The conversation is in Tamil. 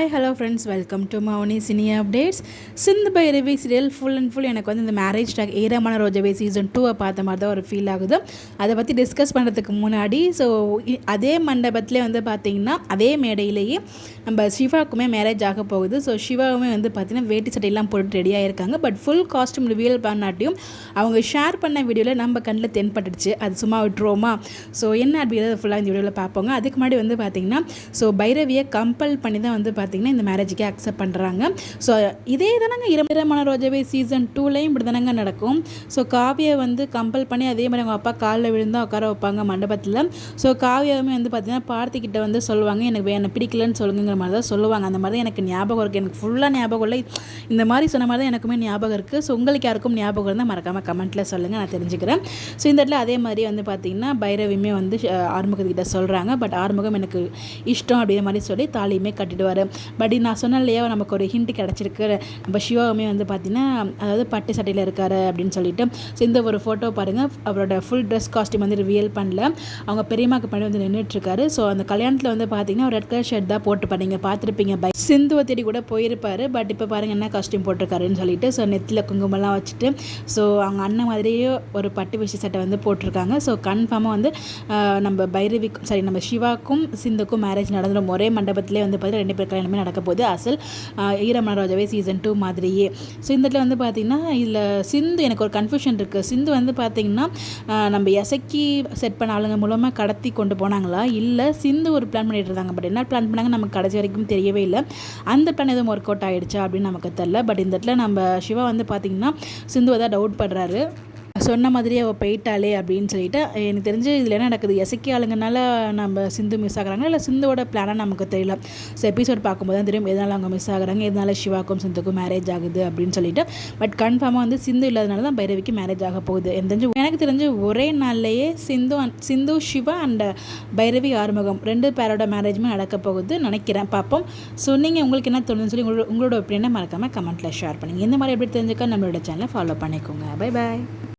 Hi hello friends, welcome to Mouni cine updates. Sindhu Bhairavi serial full and full எனக்கு வந்து இந்த மேரேஜ் டாக் ஏரமான ரோஜாவே சீசன் 2 பார்த்த மாதிரி தான் ஒரு ஃபீல் ஆகுது. அதை பற்றி டிஸ்கஸ் பண்ணுறதுக்கு முன்னாடி அதே மண்டபத்திலே வந்து பார்த்திங்கன்னா அதே மேடையிலேயே நம்ம சிவாவுக்குமே மேரேஜ் ஆக போகுது. ஸோ சிவாவுமே வந்து பார்த்திங்கன்னா வேட்டி சட்டையெல்லாம் போட்டு ரெடியாக இருக்காங்க. பட் ஃபுல் காஸ்ட்யூம் ரிவீல் பண்ணாட்டியும் அவங்க ஷேர் பண்ண வீடியோவில் நம்ம கண்ணில் தென்பட்டுடுச்சு. அது சும்மா விட்டுருவோமா? ஸோ என்ன அப்படிங்கிறத ஃபுல்லாக இந்த வீடியோவில் பார்ப்போங்க. அதுக்கு முன்னாடி வந்து பார்த்திங்கன்னா பைரவியை கம்பல் பண்ணி தான் வந்து பார்த்திங்கன்னா இந்த மேரேஜுக்கே அக்செப்ட் பண்ணுறாங்க. ஸோ இதே தானங்க இரமான ரோஜாவே சீசன் 2லையும் இப்படி தானங்க நடக்கும். ஸோ காவியை வந்து கம்பல் பண்ணி அதே மாதிரி அவங்க அப்பா காலில் விழுந்தால் உட்கார வைப்பாங்க மண்டபத்தில். ஸோ காவியாவுமே வந்து பார்த்திங்கன்னா பார்த்திக்கிட்ட வந்து சொல்லுவாங்க, எனக்கு என்ன பிடிக்கலன்னு சொல்லுங்கிற மாதிரி தான் சொல்லுவாங்க. அந்த மாதிரி தான் எனக்கு ஞாபகம் இருக்குது. எனக்கு ஃபுல்லாக ஞாபகம் இல்லை, இந்த மாதிரி சொன்ன மாதிரி தான் எனக்குமே ஞாபகம் இருக்குது. ஸோ உங்களுக்கு யாருக்கும் ஞாபகம் இருந்தால் மறக்காமல் கமெண்ட்டில் சொல்லுங்கள், நான் தெரிஞ்சுக்கிறேன். ஸோ இந்த இடத்துல அதே மாதிரி வந்து பார்த்திங்கன்னா பைரவியுமே வந்து ஆறுமுகத்திட்ட சொல்கிறாங்க. பட் ஆறுமுகம் எனக்கு இஷ்டம் அப்படிங்கிற மாதிரி சொல்லி தாலியுமே கட்டிடுவார். பட் நான் சொன்னேன் இல்லையா, நமக்கு ஒரு ஹிண்ட் கிடச்சிருக்கு. நம்ம சிவாவுமே வந்து பார்த்திங்கன்னா அதாவது பட்டு சட்டையில் இருக்காரு அப்படின்னு சொல்லிட்டு. ஸோ இந்த ஒரு ஃபோட்டோ பாருங்கள், அவரோட ஃபுல் ட்ரெஸ் காஸ்ட்யூம் வந்து ரிவீல் பண்ணல. அவங்க பெரியம்மாக்கு பண்ணி வந்து நின்றுட்டுருக்காரு. ஸோ அந்த கல்யாணத்தில் வந்து பார்த்திங்கன்னா ஒரு ரெட் கலர் ஷர்ட் தான் போட்டு பண்ணீங்க பார்த்துருப்பீங்க. சிந்துவை தேடி கூட போயிருப்பார். பட் இப்போ பாருங்கள் என்ன காஸ்ட்யூம் போட்டிருக்காருன்னு சொல்லிட்டு. ஸோ நெத்தியில் குங்குமம்லாம் வச்சுட்டு ஸோ அவங்க அண்ணன் மாதிரியே ஒரு பட்டு வேஷ்டி சட்டை வந்து போட்டிருக்காங்க. ஸோ கன்ஃபார்மாக வந்து நம்ம பைரவிக்கும் நம்ம சிவாக்கும் சிந்துக்கும் மேரேஜ் நடந்துடும். ஒரே மண்டபத்திலே வந்து பார்த்திங்கன்னா 2 பேர் கல்யாணமே நடக்க போகுது. அசல் ஈரமான ரோஜாவே சீசன் 2 மாதிரியே. ஸோ இந்த இடத்துல வந்து பார்த்திங்கன்னா இதில் சிந்து எனக்கு ஒரு கன்ஃபியூஷன் இருக்குது. சிந்து வந்து பார்த்திங்கன்னா நம்ம எசக்கி செட் பண்ண ஆளுங்க மூலமாக கடத்தி கொண்டு போனாங்களா, இல்லை சிந்து ஒரு பிளான் பண்ணிட்டு இருந்தாங்க. பட் என்ன பிளான் பண்ணாங்க நமக்கு கடைசி வரைக்கும் தெரியவே இல்லை. அந்த பிளான் எதுவும் ஒர்க் அவுட் ஆகிடுச்சா அப்படின்னு நமக்கு தெரியல. பட் இந்த இடத்துல நம்ம சிவா வந்து பார்த்திங்கன்னா சிந்துவை தான் டவுட் படுறாரு. சொன்ன மாதிரியே அவள் போயிட்டாளே அப்படின்னு சொல்லிட்டு. எனக்கு தெரிஞ்சு இதில் என்ன நடக்குது, எசக்கி ஆளுங்கனால நம்ம சிந்து மிஸ் ஆகுறாங்க, இல்லை சிந்துவோட பிளானாக நமக்கு தெரியல. ஸோ எபிசோட் பார்க்கும்போது தான் தெரியும் எதனால் அவங்க மிஸ் ஆகுறாங்க, எதனால் சிவாக்கும் சிந்துக்கும் மேரேஜ் ஆகுது அப்படின்னு சொல்லிட்டு. பட் கன்ஃபார்மாக வந்து சிந்து இல்லாதனால தான் பைரவிக்கு மேரேஜ் ஆக போகுது. எனக்கு தெரிஞ்சு ஒரே நாள்லேயே சிந்து சிவா அண்ட் பைரவி ஆறுமுகம் 2 பேரோட மேரேஜுமே நடக்க போகுது நினைக்கிறேன். பார்ப்போம். ஸோ நீங்கள் உங்களுக்கு என்ன தோணுன்னு சொல்லி உங்களோட ஒப்பீனியனை மறக்காமல் கமெண்ட்டில் ஷேர் பண்ணுங்கள். இந்த மாதிரி எப்படி தெரிஞ்சுக்க நம்மளோட சேனலை ஃபாலோ பண்ணிக்கோங்க. Bye bye.